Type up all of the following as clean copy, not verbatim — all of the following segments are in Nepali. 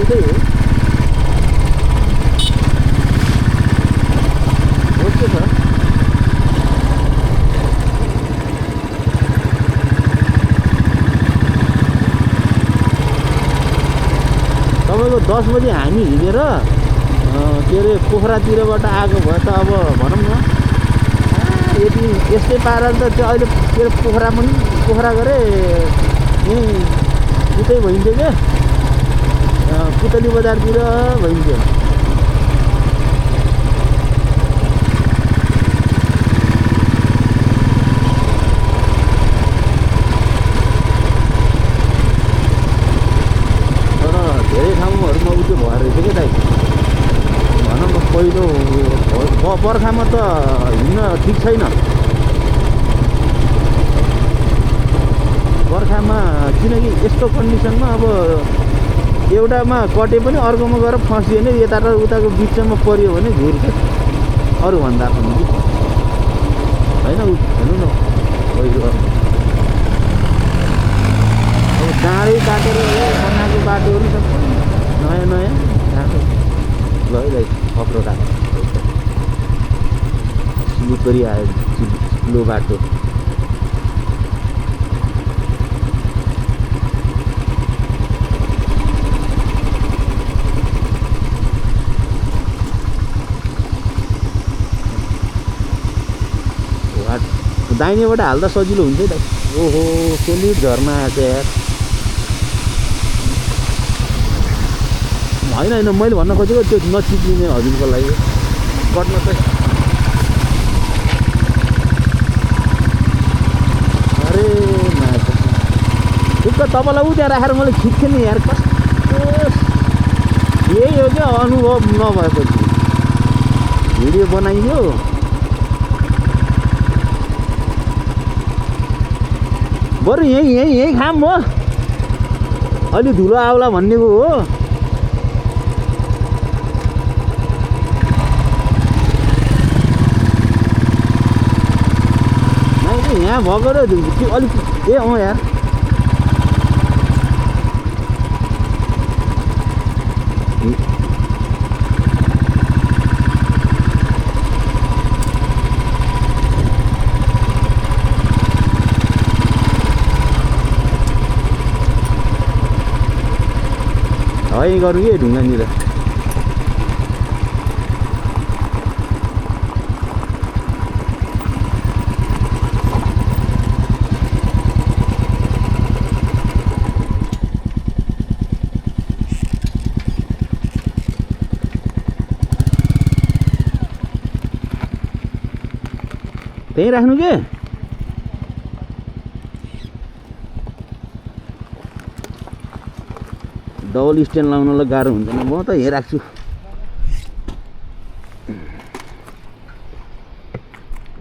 उतै हो। ओके छ। तपाईँको 10 बजे हामी हिँडेर के अरे पोखरातिरबाट आएको भए त अब भनौँ न यति यस्तै पाराले त त्यो अहिले के अरे पोखरा गरे यहीँ उतै भइन्थ्यो क्या पुतली बजारतिर भइन्थ्यो। तर धेरै ठाउँहरूमा उयो भएर रहेछ क्या दाइ। भनौँ न पहिलो बर्खामा त हिँड्न ठिक छैन। बर्खामा किनकि यस्तो कन्डिसनमा अब एउटामा कटे पनि अर्कोमा गएर फसियो भने यता र उताको बिचमा पऱ्यो भने घुर्छ अरूभन्दा पनि होइन। हेर्नु न पहिरो अब डाँडै काटेर बनाएको बाटोहरू सबै नयाँ नयाँ ल है खप्रो काट्छ स्लिपरी आयो स्लो बाटो। दाहिनेबाट हाल्दा सजिलो हुन्छ त। ओहो सोलिड झर्ना आएको यार। होइन होइन मैले भन्न खोजेको त्यो नचिप्लिने हजुरको लागि कट्न त। अरे माछा ठुक्क तपाईँलाई उ त्यहाँ राखेर मैले खिच्थेँ नि यार। कस्तो यही हो क्या अनुभव नभएपछि भिडियो बनाइयो। बरु यहीँ खाम हो अलि धुलो आउला भन्नेको हो। यहाँ भएको र अलिक ए अँ यार है गरौँ कि ढुङ्गानिर। त्यहीँ राख्नु के डबल स्ट्यान्ड लाउनलाई गाह्रो हुँदैन। म त यहीँ राख्छु।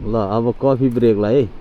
ल अब कफी ब्रेकलाई है।